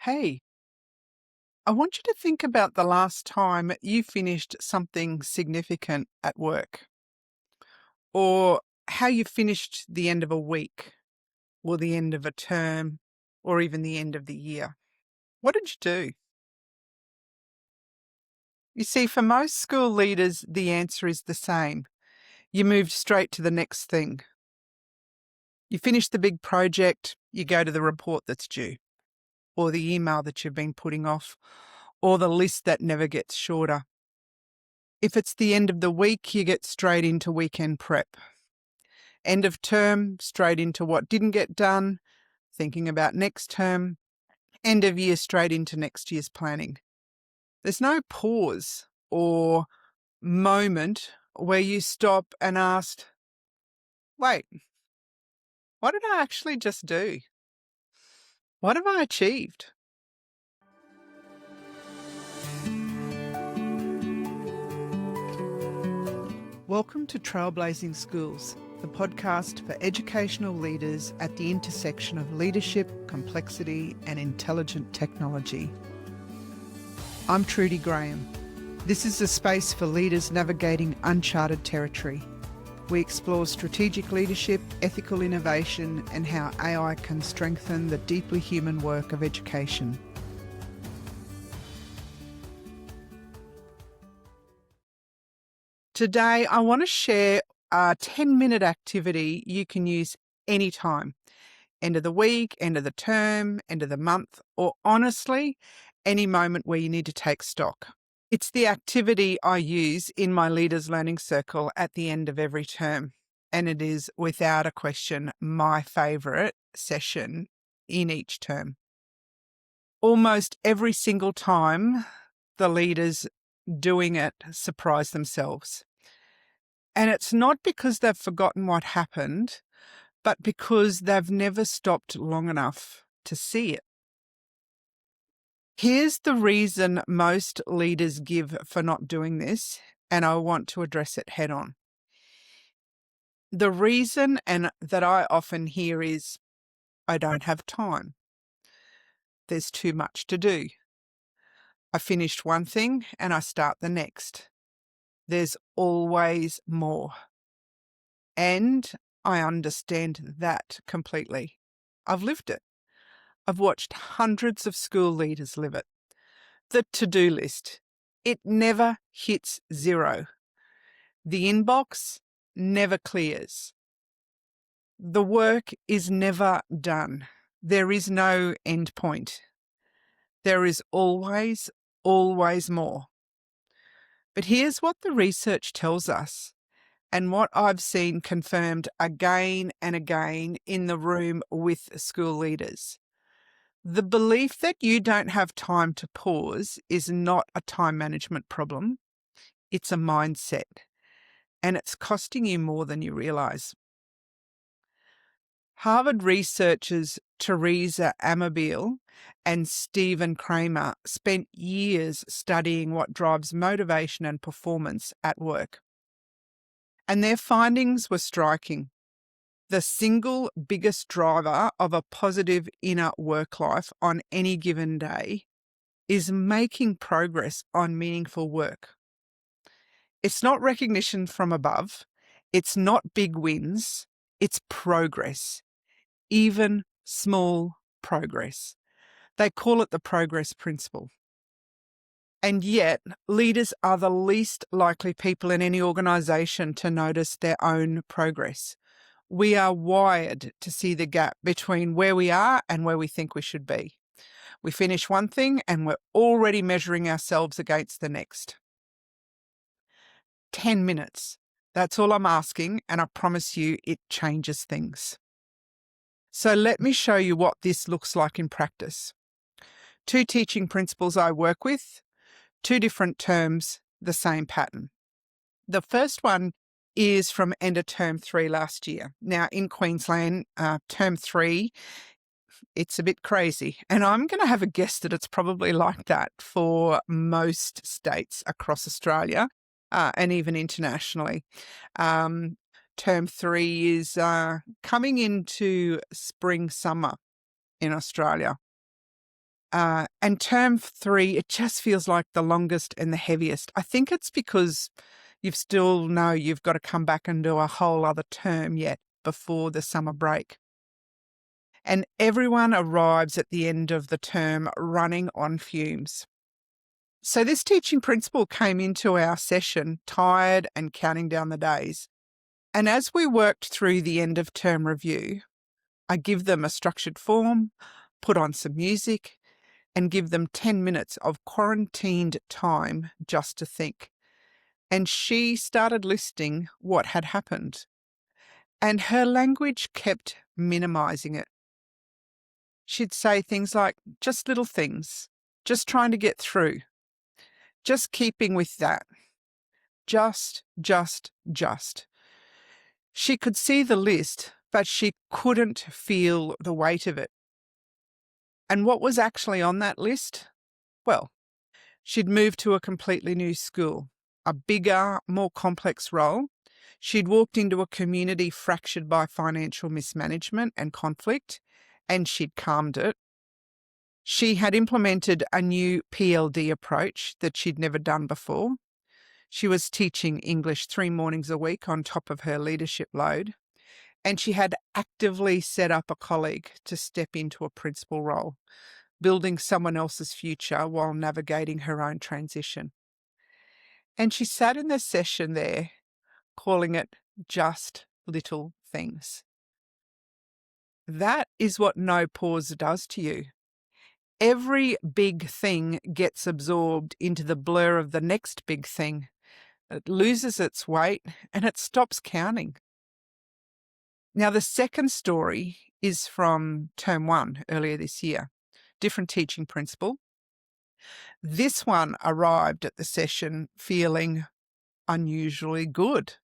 Hey, I want you to think about the last time you finished something significant at work, or how you finished the end of a week, or the end of a term, or even the end of the year. What did you do? You see, for most school leaders, the answer is the same. You moved straight to the next thing. You finish the big project, you go to the report that's due, or the email that you've been putting off, or the list that never gets shorter. If it's the end of the week, you get straight into weekend prep. End of term, straight into what didn't get done, thinking about next term. End of year, straight into next year's planning. There's no pause or moment where you stop and ask, wait, what did I actually just do? What have I achieved? Welcome to Trailblazing Schools, the podcast for educational leaders at the intersection of leadership, complexity, and intelligent technology. I'm Trudy Graham. This is a space for leaders navigating uncharted territory. We explore strategic leadership, ethical innovation, and how AI can strengthen the deeply human work of education. Today, I want to share a 10-minute activity you can use anytime. End of the week, end of the term, end of the month, or honestly, any moment where you need to take stock. It's the activity I use in my Leaders Learning Circle at the end of every term, and it is without a question my favourite session in each term. Almost every single time, the leaders doing it surprise themselves. And it's not because they've forgotten what happened, but because they've never stopped long enough to see it. Here's the reason most leaders give for not doing this, and I want to address it head on. The reason and that I often hear is, I don't have time. There's too much to do. I finished one thing and I start the next. There's always more. And I understand that completely. I've lived it. I've watched hundreds of school leaders live it. The to-do list, it never hits zero. The inbox never clears. The work is never done. There is no end point. There is always, always more. But here's what the research tells us, and what I've seen confirmed again and again in the room with school leaders. The belief that you don't have time to pause is not a time management problem. It's a mindset, and it's costing you more than you realise. Harvard researchers Teresa Amabile and Stephen Kramer spent years studying what drives motivation and performance at work. And their findings were striking. The single biggest driver of a positive inner work life on any given day is making progress on meaningful work. It's not recognition from above. It's not big wins. It's progress, even small progress. They call it the progress principle. And yet, leaders are the least likely people in any organisation to notice their own progress. We are wired to see the gap between where we are and where we think we should be. We finish one thing and we're already measuring ourselves against the next. 10 minutes. That's all I'm asking, and I promise you it changes things. So let me show you what this looks like in practice. 2 teaching principals I work with, 2 different terms, the same pattern. The first one is from end of term 3 last year. Now in Queensland, term 3, it's a bit crazy. And I'm going to have a guess that it's probably like that for most states across Australia and even internationally. Term 3 is coming into spring, summer in Australia. And term 3, it just feels like the longest and the heaviest. I think it's because you've got to come back and do a whole other term yet before the summer break. And everyone arrives at the end of the term running on fumes. So this teaching principal came into our session tired and counting down the days. And as we worked through the end of term review, I give them a structured form, put on some music, and give them 10 minutes of quarantined time just to think. And she started listing what had happened. And her language kept minimising it. She'd say things like, just little things, just trying to get through, just keeping with that, just. She could see the list, but she couldn't feel the weight of it. And what was actually on that list? Well, she'd moved to a completely new school, a bigger, more complex role. She'd walked into a community fractured by financial mismanagement and conflict, and she'd calmed it. She had implemented a new PLD approach that she'd never done before. She was teaching English 3 mornings a week on top of her leadership load, and she had actively set up a colleague to step into a principal role, building someone else's future while navigating her own transition. And she sat in the session there, calling it just little things. That is what no pause does to you. Every big thing gets absorbed into the blur of the next big thing. It loses its weight and it stops counting. Now, the second story is from term 1 earlier this year. Different teaching principal. This one arrived at the session feeling unusually good.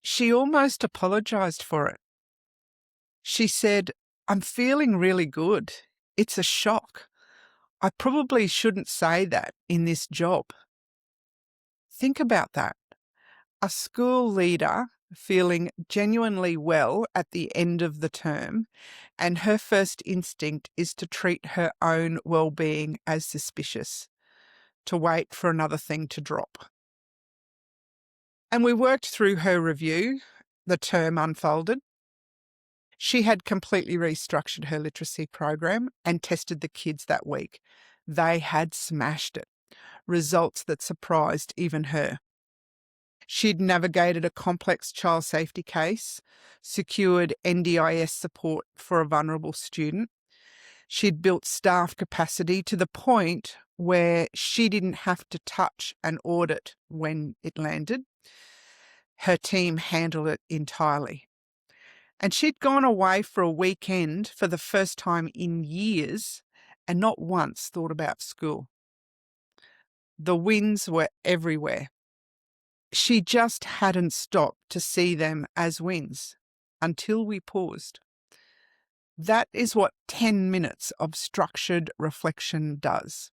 She almost apologised for it. She said, I'm feeling really good. It's a shock. I probably shouldn't say that in this job. Think about that. A school leader feeling genuinely well at the end of the term, and her first instinct is to treat her own well-being as suspicious, to wait for another thing to drop. And we worked through her review. The term unfolded. She had completely restructured her literacy program and tested the kids that week. They had smashed it. Results that surprised even her. She'd navigated a complex child safety case, secured NDIS support for a vulnerable student. She'd built staff capacity to the point where she didn't have to touch an audit when it landed. Her team handled it entirely. And she'd gone away for a weekend for the first time in years and not once thought about school. The wins were everywhere. She just hadn't stopped to see them as wins until we paused. That is what 10 minutes of structured reflection does.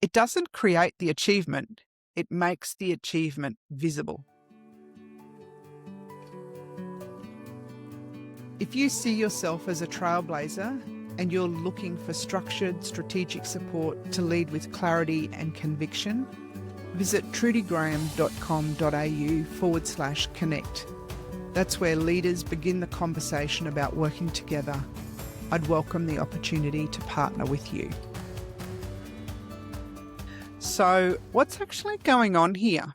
It doesn't create the achievement, it makes the achievement visible. If you see yourself as a trailblazer and you're looking for structured, strategic support to lead with clarity and conviction, visit trudygraham.com.au/connect. That's where leaders begin the conversation about working together. I'd welcome the opportunity to partner with you. So, what's actually going on here?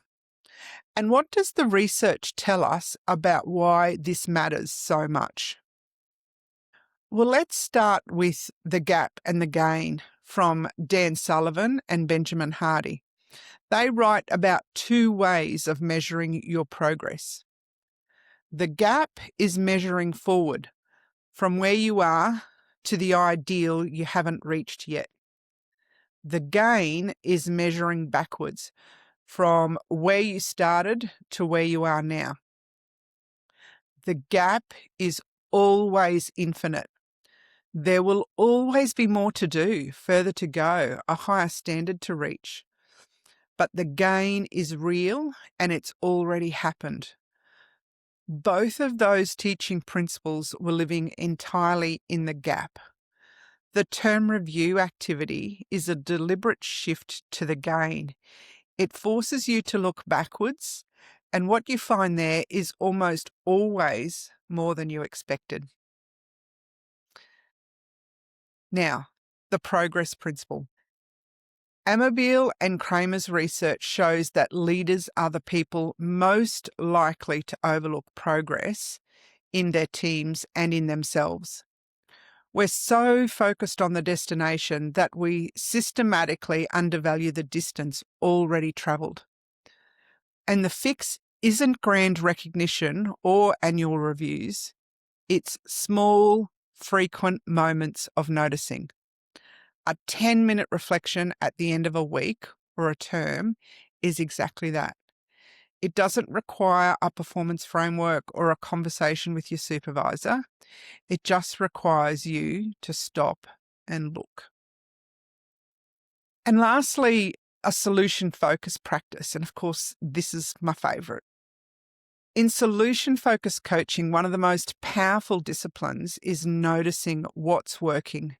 And what does the research tell us about why this matters so much? Well, let's start with the gap and the gain from Dan Sullivan and Benjamin Hardy. They write about 2 ways of measuring your progress. The gap is measuring forward from where you are to the ideal you haven't reached yet. The gain is measuring backwards from where you started to where you are now. The gap is always infinite. There will always be more to do, further to go, a higher standard to reach. But the gain is real and it's already happened. Both of those teaching principles were living entirely in the gap. The term review activity is a deliberate shift to the gain. It forces you to look backwards, and what you find there is almost always more than you expected. Now, the progress principle. Amabile and Kramer's research shows that leaders are the people most likely to overlook progress in their teams and in themselves. We're so focused on the destination that we systematically undervalue the distance already travelled. And the fix isn't grand recognition or annual reviews. It's small, frequent moments of noticing. A 10-minute reflection at the end of a week or a term is exactly that. It doesn't require a performance framework or a conversation with your supervisor. It just requires you to stop and look. And lastly, a solution-focused practice. And of course, this is my favourite. In solution-focused coaching, one of the most powerful disciplines is noticing what's working,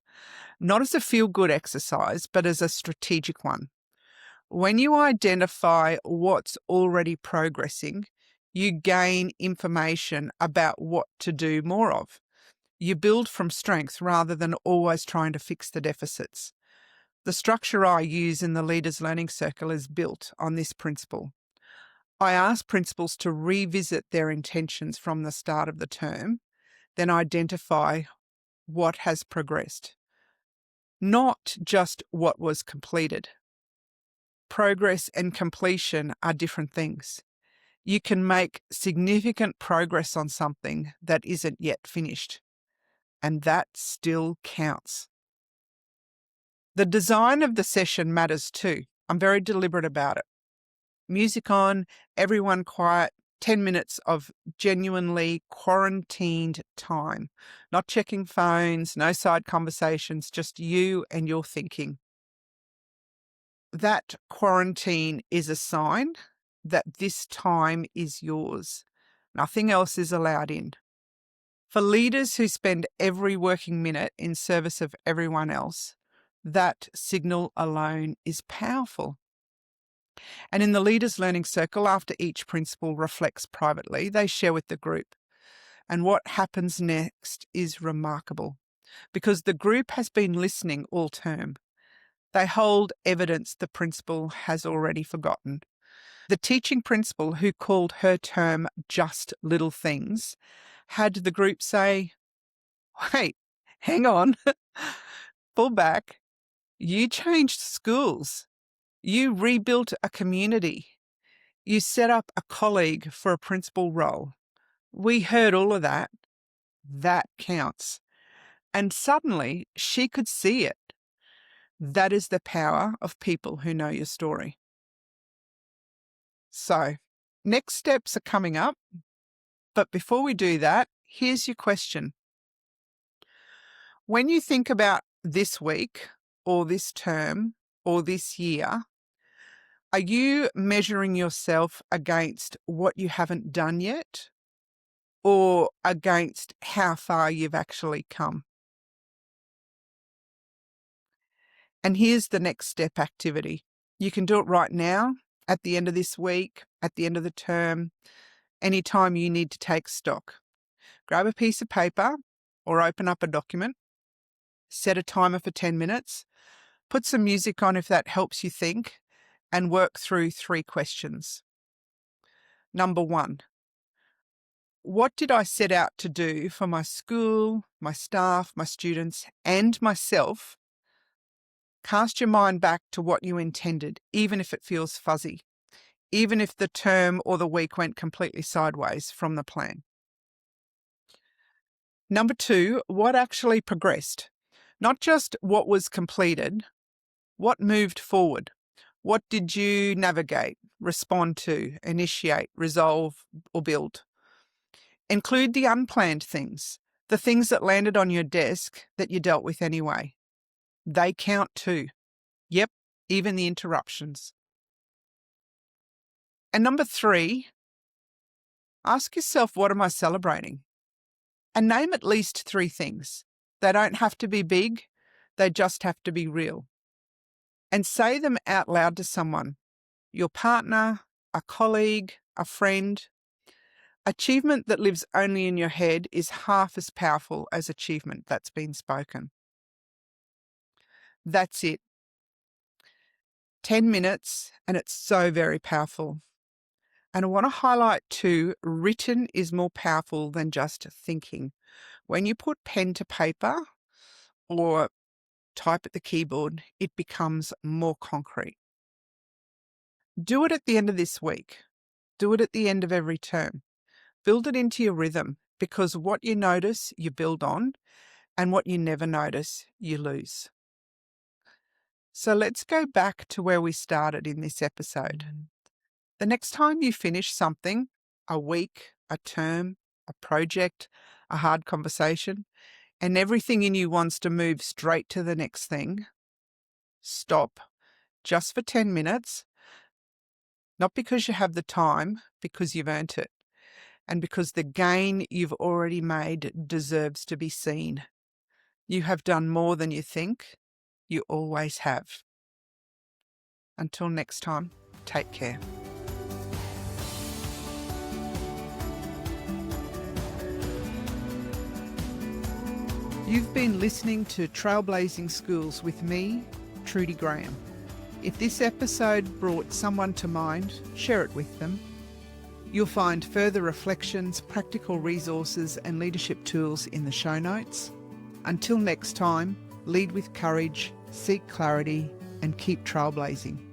not as a feel-good exercise, but as a strategic one. When you identify what's already progressing, you gain information about what to do more of. You build from strength rather than always trying to fix the deficits. The structure I use in the Leaders Learning Circle is built on this principle. I ask principals to revisit their intentions from the start of the term, then identify what has progressed, not just what was completed. Progress and completion are different things. You can make significant progress on something that isn't yet finished, and that still counts. The design of the session matters too. I'm very deliberate about it. Music on, everyone quiet, 10 minutes of genuinely quarantined time. Not checking phones, no side conversations, just you and your thinking. That quarantine is a sign that this time is yours. Nothing else is allowed in. For leaders who spend every working minute in service of everyone else, that signal alone is powerful. And in the Leaders Learning Circle, after each principal reflects privately, they share with the group. And what happens next is remarkable because the group has been listening all term. They hold evidence the principal has already forgotten. The teaching principal, who called her term just little things, had the group say, "Wait, hang on, pull back. You changed schools. You rebuilt a community. You set up a colleague for a principal role. We heard all of that. That counts." And suddenly she could see it. That is the power of people who know your story. So, next steps are coming up. But before we do that, here's your question. When you think about this week or this term or this year, are you measuring yourself against what you haven't done yet or against how far you've actually come? And here's the next step activity. You can do it right now, at the end of this week, at the end of the term, anytime you need to take stock. Grab a piece of paper or open up a document, set a timer for 10 minutes, put some music on if that helps you think, and work through 3 questions. Number 1, what did I set out to do for my school, my staff, my students, and myself? Cast your mind back to what you intended, even if it feels fuzzy, even if the term or the week went completely sideways from the plan. Number 2, what actually progressed? Not just what was completed, what moved forward? What did you navigate, respond to, initiate, resolve, or build? Include the unplanned things, the things that landed on your desk that you dealt with anyway. They count too. Yep, even the interruptions. And number 3, ask yourself, what am I celebrating? And name at least 3 things. They don't have to be big. They just have to be real. And say them out loud to someone, your partner, a colleague, a friend. Achievement that lives only in your head is half as powerful as achievement that's been spoken. That's it. 10 minutes, and it's so very powerful. And I want to highlight too, written is more powerful than just thinking. When you put pen to paper or type at the keyboard, it becomes more concrete. Do it at the end of this week. Do it at the end of every term. Build it into your rhythm, because what you notice, you build on, and what you never notice, you lose. So let's go back to where we started in this episode. The next time you finish something, a week, a term, a project, a hard conversation, and everything in you wants to move straight to the next thing, stop just for 10 minutes, not because you have the time, because you've earned it, and because the gain you've already made deserves to be seen. You have done more than you think. You always have. Until next time, take care. You've been listening to Trailblazing Schools with me, Trudy Graham. If this episode brought someone to mind, share it with them. You'll find further reflections, practical resources and leadership tools in the show notes. Until next time, lead with courage, seek clarity and keep trailblazing.